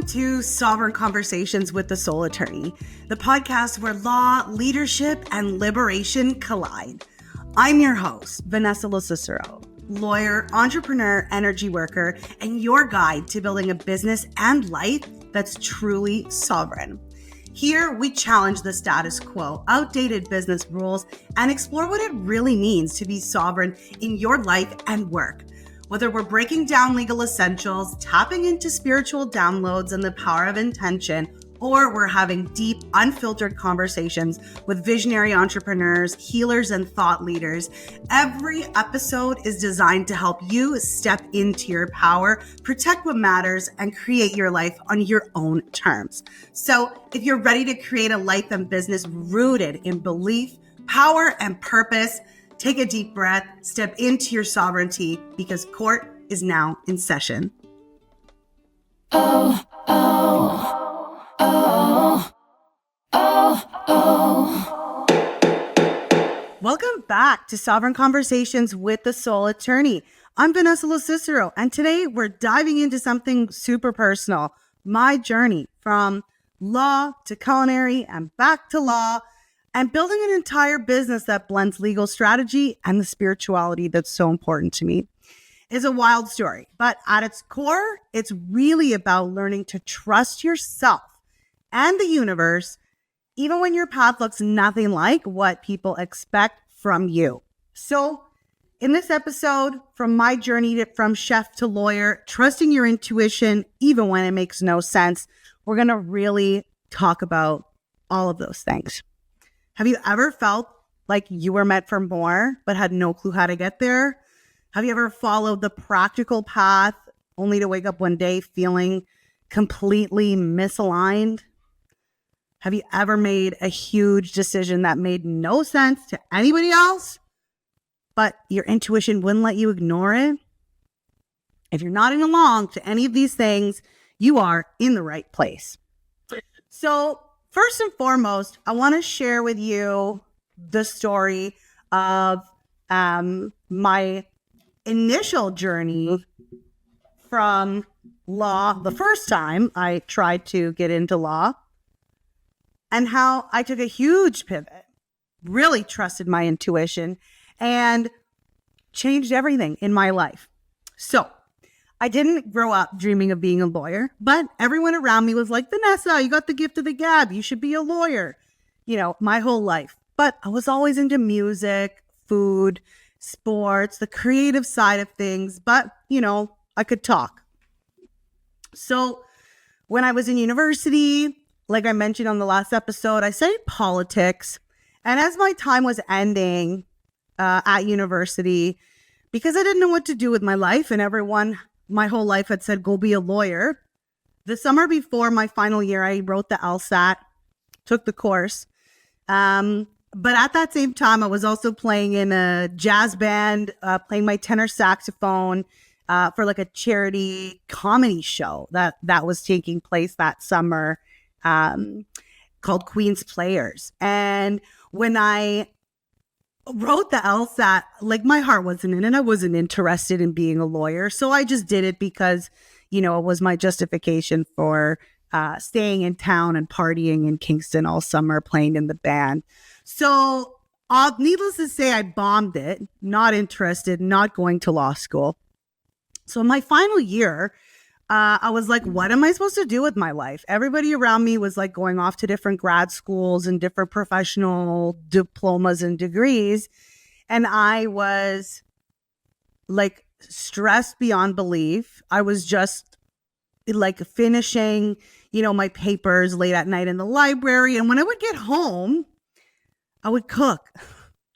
to Sovereign Conversations with the Soul Attorney, the podcast where law, leadership, and liberation collide. I'm your host, Vanessa Cicero, lawyer, entrepreneur, energy worker, and your guide to building a business and life that's truly sovereign. Here, we challenge the status quo, outdated business rules, and explore what it really means to be sovereign in your life and work. Whether we're breaking down legal essentials, tapping into spiritual downloads and the power of intention, or we're having deep, unfiltered conversations with visionary entrepreneurs, healers, and thought leaders, every episode is designed to help you step into your power, protect what matters, and create your life on your own terms. So if you're ready to create a life and business rooted in belief, power, and purpose, take a deep breath, step into your sovereignty, because court is now in session. Oh, oh, oh, oh, oh. Welcome back to Sovereign Conversations with the Soul Attorney. I'm Vanessa Cicero, and today we're diving into something super personal, my journey from law to culinary and back to law, and building an entire business that blends legal strategy and the spirituality that's so important to me. It's a wild story, but at its core, it's really about learning to trust yourself and the universe, even when your path looks nothing like what people expect from you. So in this episode, from my journey from chef to lawyer, trusting your intuition, even when it makes no sense, we're going to really talk about all of those things. Have you ever felt like you were meant for more, but had no clue how to get there? Have you ever followed the practical path only to wake up one day feeling completely misaligned? Have you ever made a huge decision that made no sense to anybody else, but your intuition wouldn't let you ignore it? If you're nodding along to any of these things, you are in the right place. So, first and foremost, I want to share with you the story of my initial journey from law, the first time I tried to get into law, and how I took a huge pivot, really trusted my intuition, and changed everything in my life. So, I didn't grow up dreaming of being a lawyer, but everyone around me was like, Vanessa, you got the gift of the gab. You should be a lawyer, my whole life. But I was always into music, food, sports, the creative side of things. But, I could talk. So when I was in university, like I mentioned on the last episode, I studied politics. And as my time was ending at university, because I didn't know what to do with my life and everyone my whole life had said, go be a lawyer. The summer before my final year, I wrote the LSAT, took the course. But at that same time, I was also playing in a jazz band, playing my tenor saxophone for like a charity comedy show that was taking place that summer called Queen's Players. And when I wrote the LSAT, like my heart wasn't in it. I wasn't interested in being a lawyer. So I just did it because, it was my justification for staying in town and partying in Kingston all summer, playing in the band. So needless to say, I bombed it, not interested, not going to law school. So in my final year, I was like, what am I supposed to do with my life? Everybody around me was like going off to different grad schools and different professional diplomas and degrees. And I was like stressed beyond belief. I was just like finishing, my papers late at night in the library. And when I would get home, I would cook.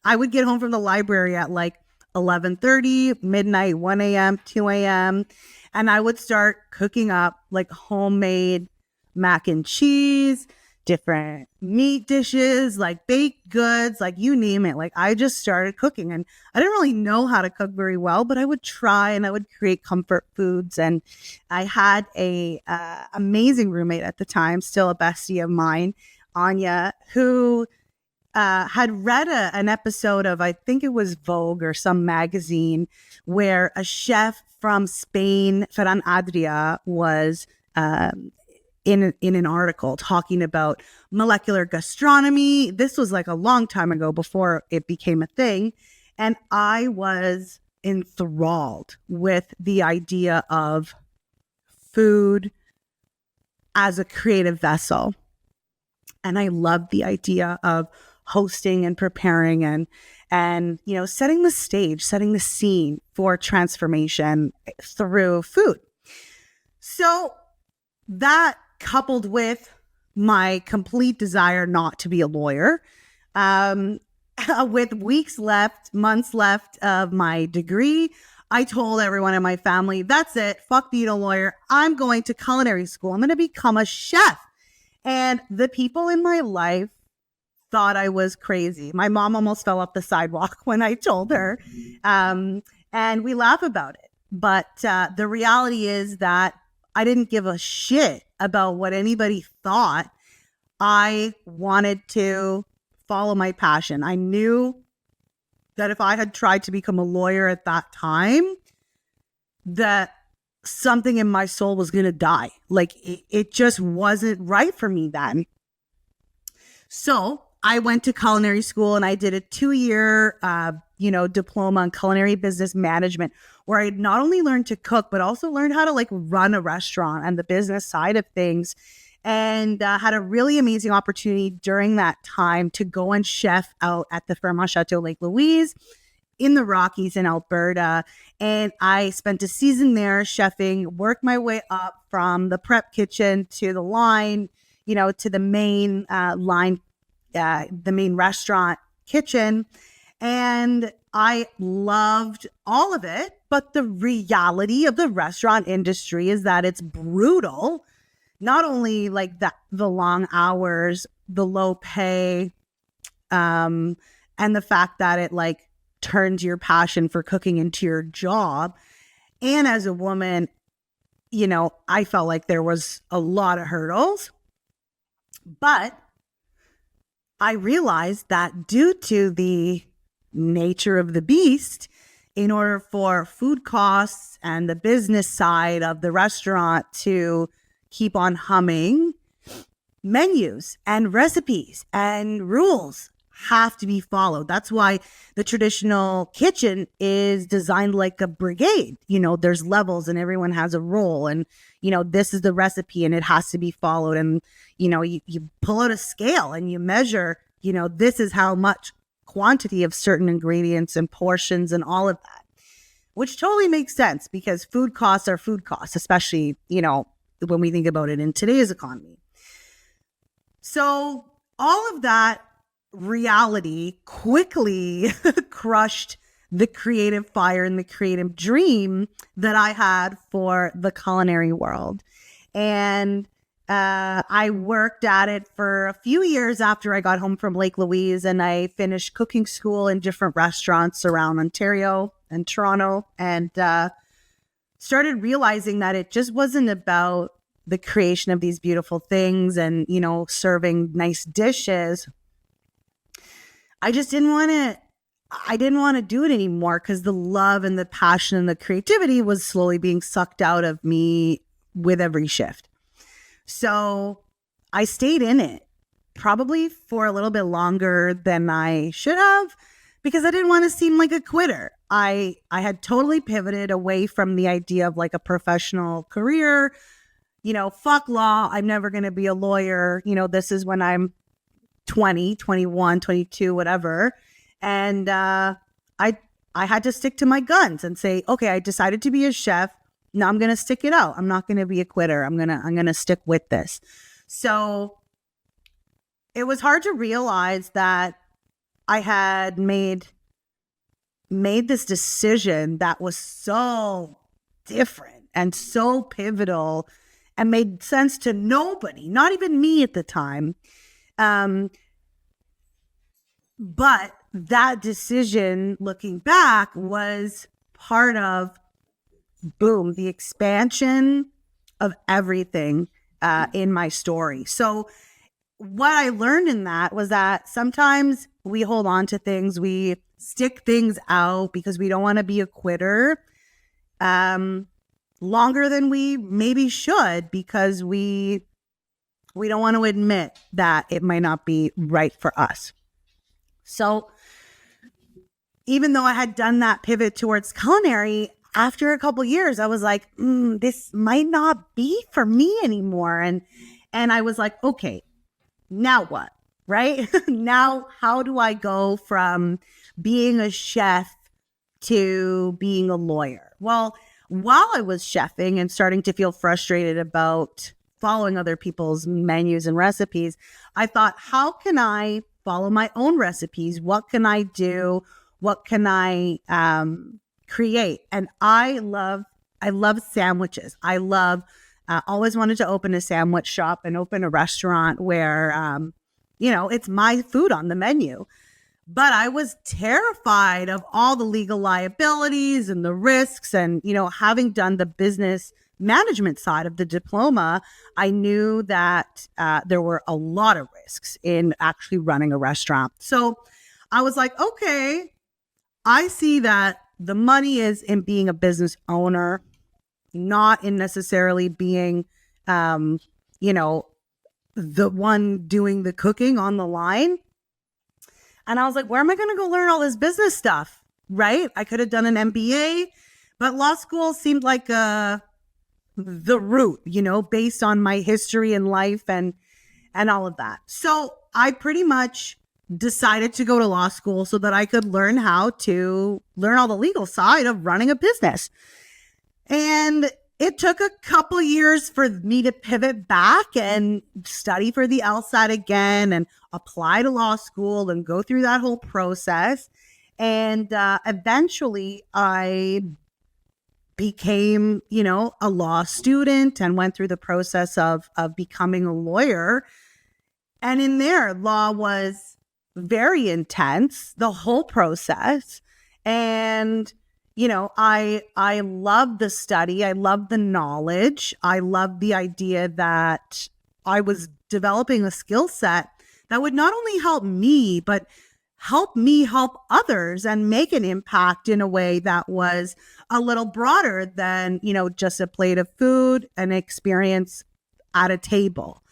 I would get home from the library at like 11:30, midnight, 1 a.m., 2 a.m., and I would start cooking up like homemade mac and cheese, different meat dishes, like baked goods, like you name it. Like I just started cooking, and I didn't really know how to cook very well, but I would try and I would create comfort foods. And I had a amazing roommate at the time, still a bestie of mine, Anya, who had read an episode of, I think it was Vogue or some magazine, where a chef from Spain, Ferran Adria, was in an article talking about molecular gastronomy. This was like a long time ago before it became a thing. And I was enthralled with the idea of food as a creative vessel. And I loved the idea of hosting and preparing and setting the stage, setting the scene for transformation through food. So that, coupled with my complete desire not to be a lawyer, with months left of my degree, I told everyone in my family, that's it, fuck being a lawyer. I'm going to culinary school. I'm going to become a chef. And the people in my life thought I was crazy. My mom almost fell off the sidewalk when I told her. And we laugh about it. But the reality is that I didn't give a shit about what anybody thought. I wanted to follow my passion. I knew that if I had tried to become a lawyer at that time, that something in my soul was going to die. Like it just wasn't right for me then. So I went to culinary school and I did a 2-year, diploma in culinary business management, where I not only learned to cook, but also learned how to like run a restaurant and the business side of things. And had a really amazing opportunity during that time to go and chef out at the Fairmont Chateau Lake Louise in the Rockies in Alberta. And I spent a season there chefing, worked my way up from the prep kitchen to the line, to the main line, the main restaurant kitchen. And I loved all of it. But the reality of the restaurant industry is that it's brutal. Not only like the long hours, the low pay, and the fact that it like turns your passion for cooking into your job. And as a woman, I felt like there was a lot of hurdles. But I realized that due to the nature of the beast, in order for food costs and the business side of the restaurant to keep on humming, menus and recipes and rules have to be followed. That's why the traditional kitchen is designed like a brigade. There's levels and everyone has a role, and this is the recipe and it has to be followed. And you pull out a scale and you measure, this is how much quantity of certain ingredients and portions and all of that, which totally makes sense because food costs are food costs, especially, when we think about it in today's economy. So all of that reality quickly crushed the creative fire and the creative dream that I had for the culinary world. And I worked at it for a few years after I got home from Lake Louise, and I finished cooking school in different restaurants around Ontario and Toronto, and started realizing that it just wasn't about the creation of these beautiful things and, serving nice dishes. I didn't want to do it anymore because the love and the passion and the creativity was slowly being sucked out of me with every shift. So I stayed in it probably for a little bit longer than I should have because I didn't want to seem like a quitter. I had totally pivoted away from the idea of like a professional career. Fuck law. I'm never going to be a lawyer. This is when I'm 20, 21, 22, whatever. And I had to stick to my guns and say, okay, I decided to be a chef. Now I'm going to stick it out. I'm not going to be a quitter. I'm going to stick with this. So it was hard to realize that I had made this decision that was so different and so pivotal and made sense to nobody, not even me at the time. But that decision, looking back, was part of, boom, the expansion of everything in my story. So what I learned in that was that sometimes we hold on to things, we stick things out because we don't want to be a quitter longer than we maybe should because we We don't want to admit that it might not be right for us. So even though I had done that pivot towards culinary, after a couple years, I was like, this might not be for me anymore. And I was like, okay, now what? Right? Now, how do I go from being a chef to being a lawyer? Well, while I was chefing and starting to feel frustrated about following other people's menus and recipes, I thought, how can I follow my own recipes? What can I do? What can I create? And I love sandwiches. I love always wanted to open a sandwich shop and open a restaurant where it's my food on the menu. But I was terrified of all the legal liabilities and the risks. And, having done the business management side of the diploma, I knew that there were a lot of risks in actually running a restaurant. So I was like, okay, I see that the money is in being a business owner, not in necessarily being, the one doing the cooking on the line. And I was like, where am I going to go learn all this business stuff? Right? I could have done an MBA, but law school seemed like the route, based on my history in life and all of that. So I pretty much decided to go to law school so that I could learn all the legal side of running a business. And it took a couple years for me to pivot back and study for the LSAT again and apply to law school and go through that whole process. And eventually I became, a law student and went through the process of becoming a lawyer. And in there, law was very intense, the whole process. And I love the study. I love the knowledge. I love the idea that I was developing a skill set that would not only help me, but help me help others and make an impact in a way that was a little broader than, just a plate of food, an experience at a table.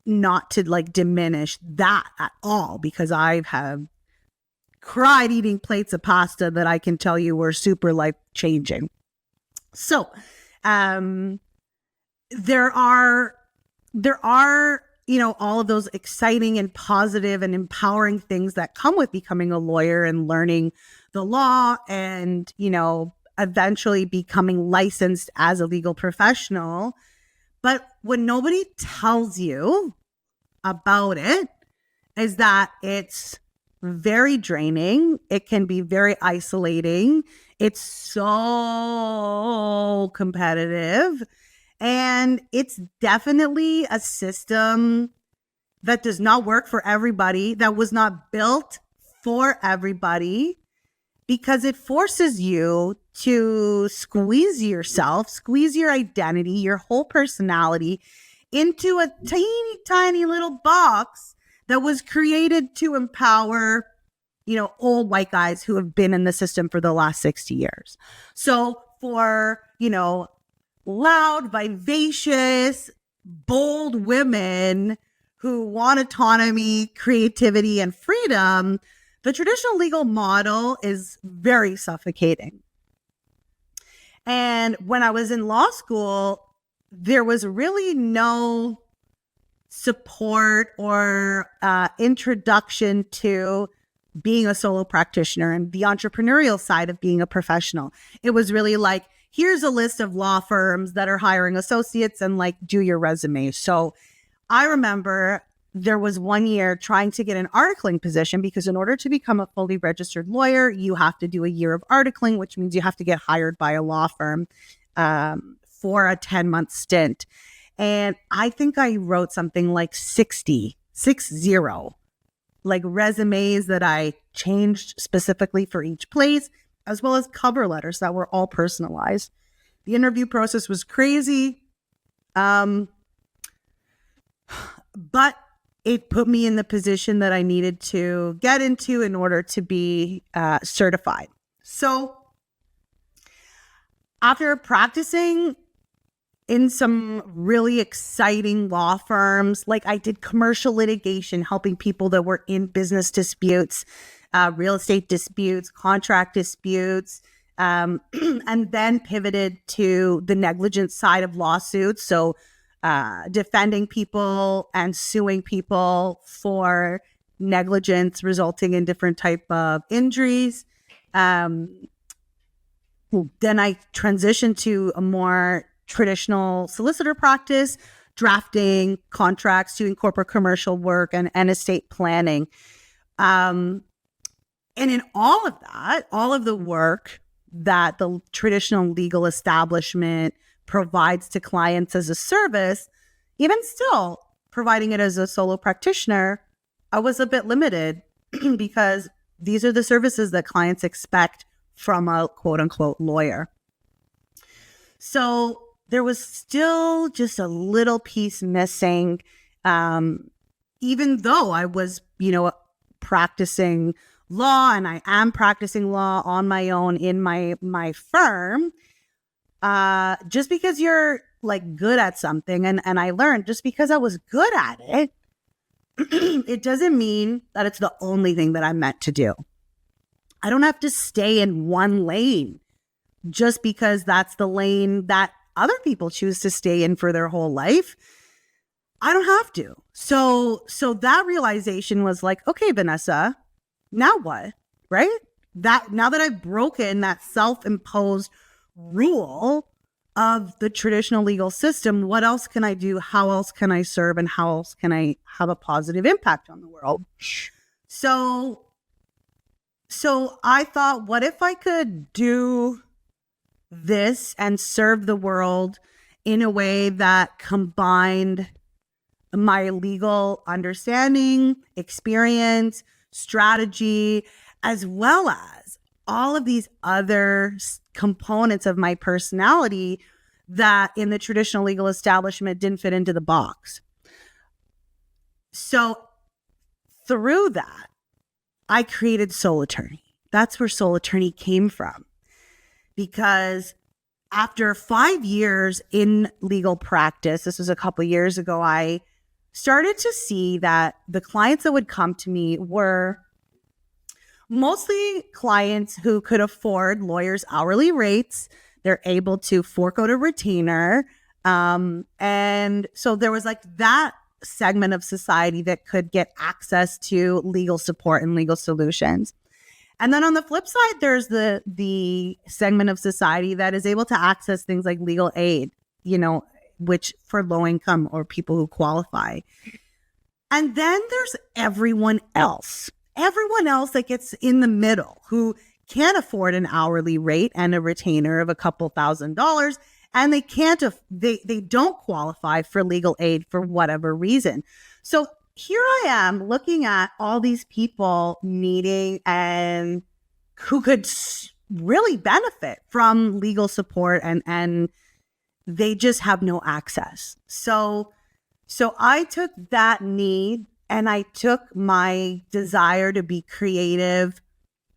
Not to diminish that at all, because I have cried eating plates of pasta that I can tell you were super life changing. So, there are, all of those exciting and positive and empowering things that come with becoming a lawyer and learning the law and, eventually becoming licensed as a legal professional. But what nobody tells you about it is that it's very draining. It can be very isolating. It's so competitive. And it's definitely a system that does not work for everybody, that was not built for everybody, because it forces you to squeeze your identity, your whole personality into a teeny tiny little box that was created to empower, old white guys who have been in the system for the last 60 years. So for, loud, vivacious, bold women who want autonomy, creativity, and freedom, the traditional legal model is very suffocating. And when I was in law school, there was really no support or introduction to being a solo practitioner and the entrepreneurial side of being a professional. It was really like, here's a list of law firms that are hiring associates and do your resume. So I remember there was one year trying to get an articling position, because in order to become a fully registered lawyer, you have to do a year of articling, which means you have to get hired by a law firm for a 10-month stint. And I think I wrote something like 60 resumes that I changed specifically for each place, as well as cover letters that were all personalized. The interview process was crazy. But it put me in the position that I needed to get into in order to be certified. So after practicing, in some really exciting law firms. Like I did commercial litigation, helping people that were in business disputes, real estate disputes, contract disputes, and then pivoted to the negligence side of lawsuits. So defending people and suing people for negligence resulting in different type of injuries. Then I transitioned to a more traditional solicitor practice, drafting contracts, doing corporate commercial work and estate planning. And in all of that, all of the work that the traditional legal establishment provides to clients as a service, even still providing it as a solo practitioner, I was a bit limited because these are the services that clients expect from a quote unquote lawyer. So there was still just a little piece missing, even though I was, practicing law, and I am practicing law on my own in my firm. Just because you're like good at something, and I learned just because I was good at it, it doesn't mean that it's the only thing that I'm meant to do. I don't have to stay in one lane just because that's the lane that other people choose to stay in for their whole life. I don't have to. So that realization was like, okay, Vanessa, now what? Right? That now that I've broken that self-imposed rule of the traditional legal system, what else can I do? How else can I serve? And how else can I have a positive impact on the world? So I thought, what if I could do this and serve the world in a way that combined my legal understanding, experience, strategy, as well as all of these other components of my personality that in the traditional legal establishment didn't fit into the box. So through that, I created Soul Attorney. That's where Soul Attorney came from. Because after 5 years in legal practice, this was a couple of years ago, I started to see that the clients that would come to me were mostly clients who could afford lawyers' hourly rates. They're able to fork out a retainer. And so there was like that segment of society that could get access to legal support and legal solutions. And then on the flip side, there's the segment of society that is able to access things like legal aid, which for low income or people who qualify. And then there's everyone else that gets in the middle who can't afford an hourly rate and a retainer of a couple $1,000s, and they can't, they don't qualify for legal aid for whatever reason. So here I am looking at all these people needing and who could really benefit from legal support, and they just have no access. So I took that need and I took my desire to be creative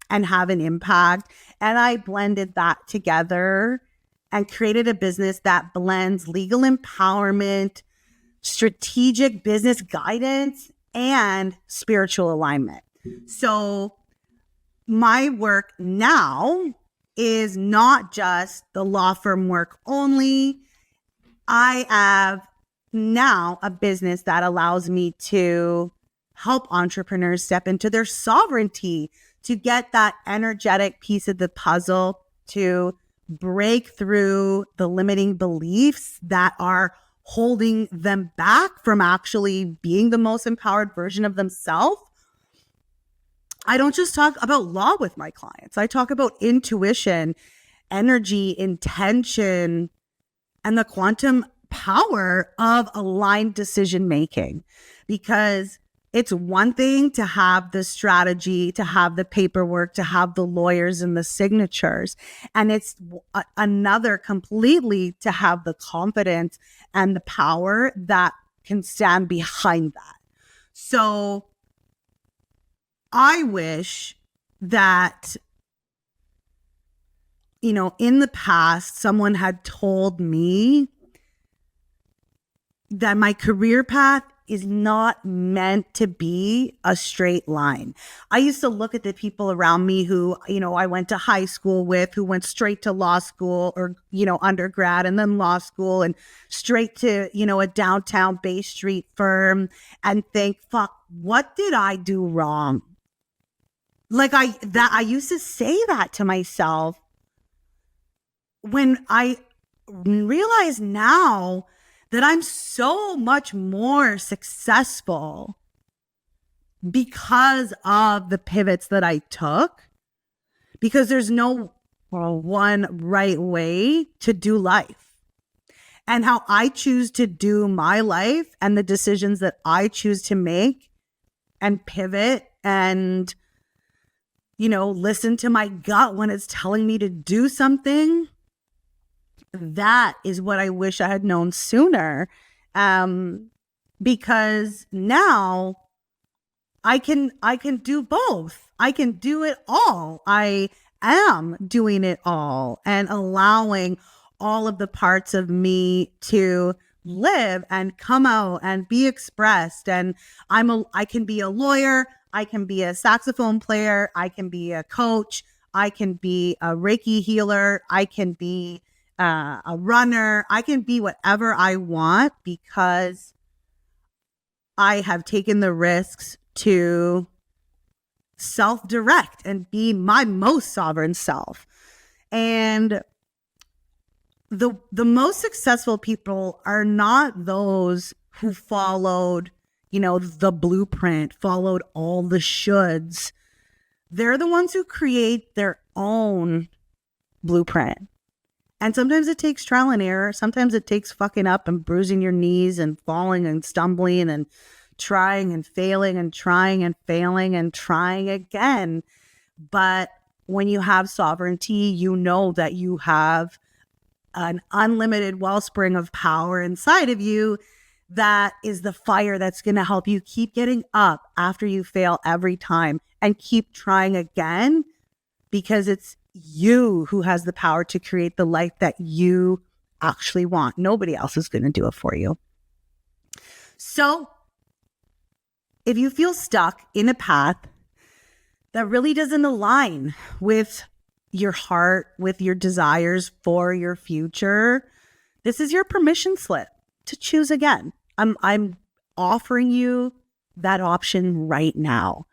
and have an impact, and I blended that together and created a business that blends legal empowerment, strategic business guidance, and spiritual alignment. So my work now is not just the law firm work only. I have now a business that allows me to help entrepreneurs step into their sovereignty, to get that energetic piece of the puzzle, to break through the limiting beliefs that are holding them back from actually being the most empowered version of themselves. I don't just talk about law with my clients. I talk about intuition, energy, intention, and the quantum power of aligned decision making. Because it's one thing to have the strategy, to have the paperwork, to have the lawyers and the signatures. And it's another completely to have the confidence and the power that can stand behind that. So I wish that, in the past, someone had told me that my career path is not meant to be a straight line. I used to look at the people around me who, I went to high school with, who went straight to law school or, undergrad and then law school and straight to, a downtown Bay Street firm and think, fuck, what did I do wrong? Like I used to say that to myself when I realize now that I'm so much more successful because of the pivots that I took, because there's no one right way to do life. And how I choose to do my life and the decisions that I choose to make and pivot and, listen to my gut when it's telling me to do something. That is what I wish I had known sooner. Because now I can do both. I can do it all. I am doing it all and allowing all of the parts of me to live and come out and be expressed. And I can be a lawyer. I can be a saxophone player. I can be a coach. I can be a Reiki healer. I can be a runner. I can be whatever I want because I have taken the risks to self-direct and be my most sovereign self. And the most successful people are not those who followed, the blueprint, followed all the shoulds. They're the ones who create their own blueprint. And sometimes it takes trial and error. Sometimes it takes fucking up and bruising your knees and falling and stumbling and trying and failing and trying and failing and trying again. But when you have sovereignty, you know that you have an unlimited wellspring of power inside of you that is the fire that's going to help you keep getting up after you fail every time and keep trying again, because it's you who has the power to create the life that you actually want. Nobody else is going to do it for you. So if you feel stuck in a path that really doesn't align with your heart, with your desires for your future, this is your permission slip to choose again. I'm offering you that option right now.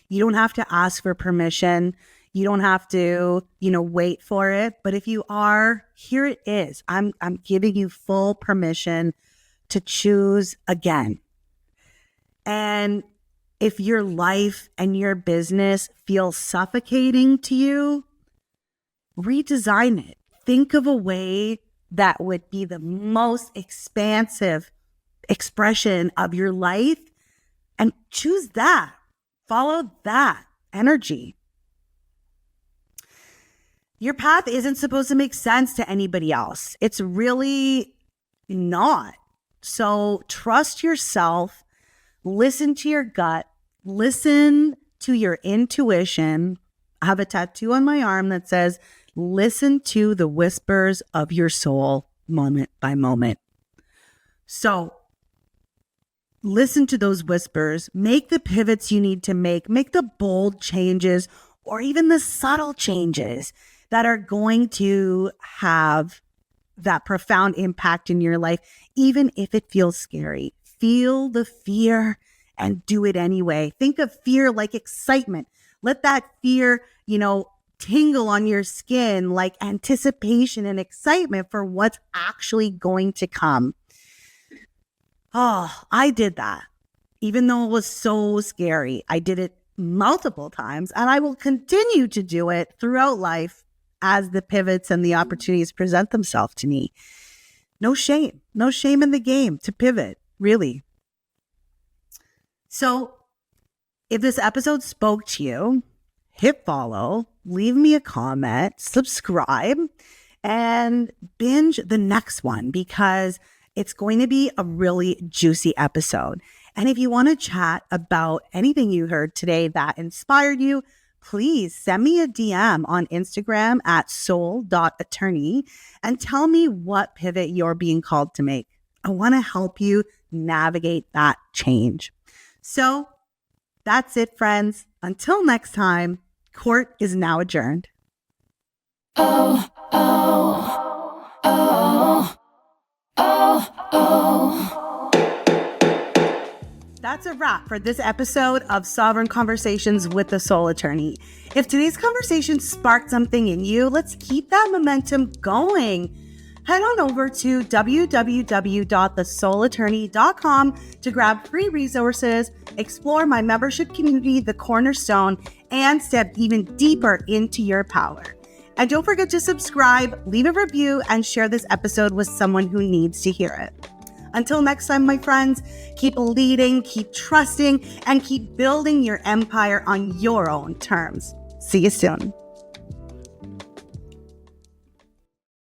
You don't have to ask for permission. You don't have to, wait for it. But if you are, here it is. I'm giving you full permission to choose again. And if your life and your business feel suffocating to you, redesign it. Think of a way that would be the most expansive expression of your life and choose that. Follow that energy. Your path isn't supposed to make sense to anybody else. It's really not. So trust yourself, listen to your gut, listen to your intuition. I have a tattoo on my arm that says, listen to the whispers of your soul moment by moment. So listen to those whispers, make the pivots you need to make the bold changes or even the subtle changes that are going to have that profound impact in your life, even if it feels scary. Feel the fear and do it anyway. Think of fear like excitement. Let that fear, tingle on your skin like anticipation and excitement for what's actually going to come. Oh, I did that. Even though it was so scary, I did it multiple times and I will continue to do it throughout life as the pivots and the opportunities present themselves to me. No shame in the game to pivot, really. So if this episode spoke to you, hit follow, leave me a comment, subscribe, and binge the next one because it's going to be a really juicy episode. And if you want to chat about anything you heard today that inspired you, please send me a DM on Instagram at soul.attorney and tell me what pivot you're being called to make. I want to help you navigate that change. So that's it, friends. Until next time, court is now adjourned. Oh, oh, oh, oh, oh. That's a wrap for this episode of Sovereign Conversations with the Soul Attorney. If today's conversation sparked something in you, let's keep that momentum going. Head on over to www.thesoulattorney.com to grab free resources, explore my membership community, The Cornerstone, and step even deeper into your power. And don't forget to subscribe, leave a review, and share this episode with someone who needs to hear it. Until next time, my friends, keep leading, keep trusting, and keep building your empire on your own terms. See you soon.